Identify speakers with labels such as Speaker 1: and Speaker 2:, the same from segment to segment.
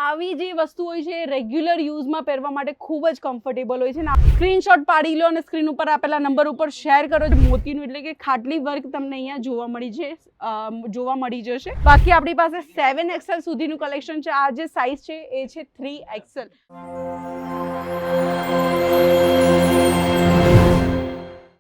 Speaker 1: આવી જે વસ્તુ હોય છે એ રેગ્યુલર યુઝમાં પહેરવા માટે ખૂબ જ કમ્ફર્ટેબલ હોય છે ને સ્ક્રીનશોટ પાડી લો અને સ્ક્રીન ઉપર આપેલા નંબર ઉપર શેર કરો. મોતીનું એટલે કે ખાટલી વર્ક તમને અહીંયા જોવા મળી જશે. બાકી આપણી પાસે 7XL સુધીનું કલેક્શન છે. આ જે સાઇઝ છે એ છે 3XL.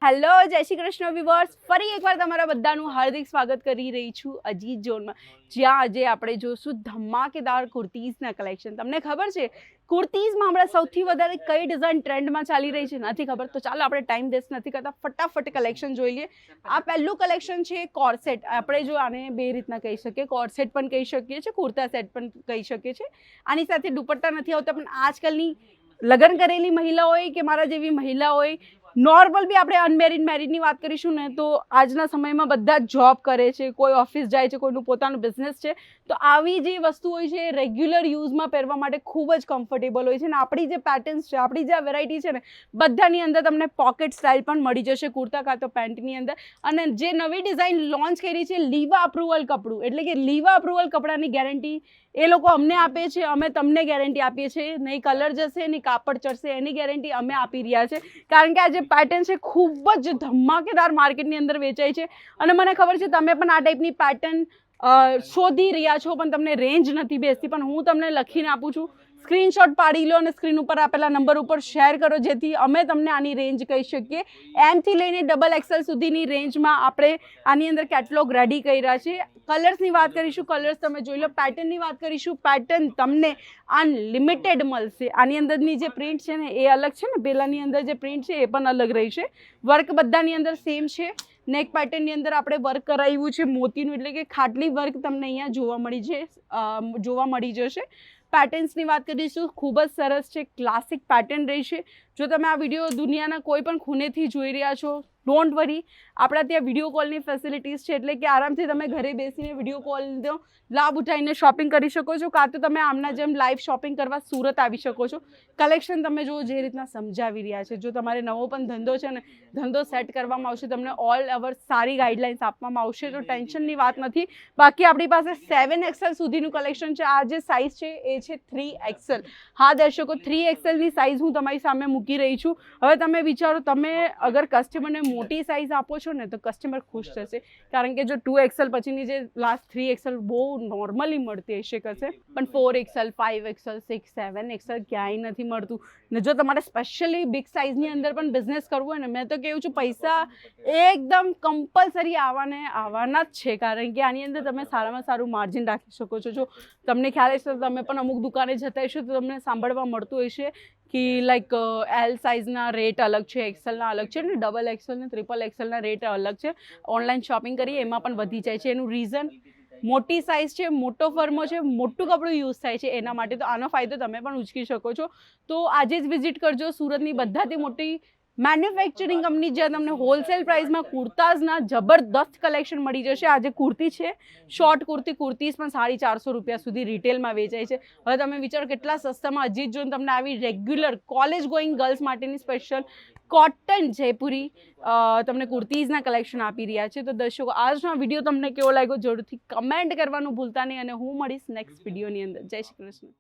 Speaker 1: હેલો, જય શ્રી કૃષ્ણ વ્યુઅર્સ. ફરી એકવાર તમારા બધાનું હાર્દિક સ્વાગત કરી રહી છું અજીત ઝોનમાં, જ્યાં આજે આપણે જોશું ધમાકેદાર કુર્તીઝના કલેક્શન. તમને ખબર છે કુર્તીઝમાં હમણાં સૌથી વધારે કઈ ડિઝાઇન ટ્રેન્ડમાં ચાલી રહી છે? નથી ખબર? તો ચાલો આપણે ટાઈમ વેસ્ટ નથી કરતા, ફટાફટ કલેક્શન જોઈ લઈએ. આ પહેલું કલેક્શન છે કોર્સેટ. આપણે જો આને બે રીતના કહી શકીએ, કોર્સેટ પણ કહી શકીએ છીએ, કુર્તા સેટ પણ કહી શકીએ છીએ. આની સાથે દુપટ્ટા નથી આવતા, પણ આજકાલની લગ્ન કરેલી મહિલા હોય કે મારા જેવી મહિલા હોય, નોર્મલ બી આપણે અનમેરિડ મેરિડની વાત કરીશું ને તો આજના સમયમાં બધા જ જોબ કરે છે, કોઈ ઓફિસ જાય છે, કોઈનું પોતાનું બિઝનેસ છે. તો આવી જે વસ્તુ હોય છે એ રેગ્યુલર યુઝમાં પહેરવા માટે ખૂબ જ કમ્ફર્ટેબલ હોય છે. અને આપણી જે પેટર્ન્સ છે, આપણી જે વેરાયટી છે ને, બધાની અંદર તમને પોકેટ સ્ટાઇલ પણ મળી જશે કુર્તા કાં તો પેન્ટની અંદર. અને જે નવી ડિઝાઇન લોન્ચ કરી છે લીવા અપ્રુવલ કપડું, એટલે કે લીવા અપ્રુવલ કપડાની ગેરંટી એ લોકો અમને આપે છે, અમે તમને ગેરંટી આપીએ છીએ. નહીં કલર જશે નહીં કાપડ ચડશે, એની ગેરંટી અમે આપી રહ્યા છે. કારણ કે આ જે પેટર્ન છે ખૂબ જ ધમાકેદાર માર્કેટની અંદર વેચાય છે. અને મને ખબર છે તમે પણ આ ટાઈપની પેટર્ન શોધી રહ્યા છો, પણ તમને રેન્જ નથી બેસતી. પણ હું તમને લખીને આપું છું, સ્ક્રીનશોટ પાડી લો અને સ્ક્રીન ઉપર આપેલા નંબર ઉપર શેર કરો, જેથી અમે તમને આની રેન્જ કહી શકીએ. એમથી લઈને XXL સુધીની રેન્જમાં આપણે આની અંદર કેટલોગ રેડી કર્યા છે. કલર્સની વાત કરીશું, કલર્સ તમે જોઈ લો. પેટર્નની વાત કરીશું, પેટર્ન તમને અનલિમિટેડ મળશે. આની અંદરની જે પ્રિન્ટ છે ને એ અલગ છે ને, પેલાની અંદર જે પ્રિન્ટ છે એ પણ અલગ રહી છે. વર્ક બધાની અંદર સેમ છે. નેક પેટર્નની અંદર આપણે વર્ક કરાવ્યું છે મોતીનું, એટલે કે ખાટલી વર્ક તમને અહીંયા જોવા મળી જશે. પેટર્ન્સની વાત કરીશું, ખૂબ જ સરસ છે, ક્લાસિક પેટર્ન રહેશે. જો તમે આ વિડીયો દુનિયાના કોઈ પણ ખૂણેથી જોઈ રહ્યા છો, ડોન્ટ વરી, આપણા ત્યાં વિડીયો કોલની ફેસિલિટીઝ છે, એટલે કે આરામથી તમે ઘરે બેસીને વિડીયો કોલનો લાભ ઉઠાવીને શોપિંગ કરી શકો છો. કાં તો તમે આમના જેમ લાઈવ શોપિંગ કરવા સુરત આવી શકો છો. કલેક્શન તમે જો જે રીતના સમજાવી રહ્યા છે, જો તમારે નવો પણ ધંધો છે ને, ધંધો સેટ કરવામાં આવશે, તમને ઓલ ઓવર સારી ગાઈડલાઇન્સ આપવામાં આવશે, તો ટેન્શનની વાત નથી. બાકી આપણી પાસે 7XL સુધીનું કલેક્શન છે. આ જે સાઇઝ છે એ છે 3XL. હા દર્શકો, 3XLની સાઇઝ હું તમારી સામે મૂકી રહી છું. હવે તમે વિચારો, તમે અગર કસ્ટમરને મોટી સાઇઝ આપો છો ને તો કસ્ટમર ખુશ થશે. કારણ કે જો 2XL પછીની જે લાસ્ટ 3XL બહુ નોર્મલી મળતી હશે કશે, પણ 4XL 5XL 6 7XL ક્યાંય નથી મળતું. ને જો તમારે સ્પેશિયલી બિગ સાઇઝની અંદર પણ બિઝનેસ કરવું હોય ને, મેં તો કહું છું પૈસા એકદમ કમ્પલસરી આવવાના જ છે. કારણ કે આની અંદર તમે સારામાં સારું માર્જિન રાખી શકો છો. જો તમને ખ્યાલ હશે, તમે પણ અમુક દુકાને જતા હશો તો તમને સાંભળવા મળતું હશે કે લાઈક L સાઇઝના રેટ અલગ છે, XLના અલગ છે, ને XXL ને XXXLના રેટ અલગ છે. ઓનલાઈન શોપિંગ કરીએ એમાં પણ વધી જાય છે. એનું રીઝન મોટી સાઇઝ છે, મોટો ફર્મો છે, મોટું કપડું યુઝ થાય છે એના માટે. તો આનો ફાયદો તમે પણ ઉચકી શકો છો. તો આજે જ વિઝિટ કરજો સુરતની બધાથી મોટી મેન્યુફેક્ચરિંગ કંપની, જ્યાં તમને હોલસેલ પ્રાઇસમાં કુર્તાઝના જબરદસ્ત કલેક્શન મળી જશે. આ જે કુર્તી છે, શોર્ટ કુર્તીઝ પણ 450 રૂપિયા સુધી રિટેલમાં વેચાય છે. હવે તમે વિચારો કેટલા સસ્તામાં અજીત જોઈને તમને આવી રેગ્યુલર કોલેજ ગોઈંગ ગર્લ્સ માટેની સ્પેશિયલ કોટન જયપુરી તમને કુર્તીઝના કલેક્શન આપી રહ્યા છે. તો દર્શકો, આજનો વિડીયો તમને કેવો લાગ્યો જરૂરથી કમેન્ટ કરવાનું ભૂલતા નહીં, અને હું મળીશ નેક્સ્ટ વિડીયોની અંદર. જય શ્રી કૃષ્ણ.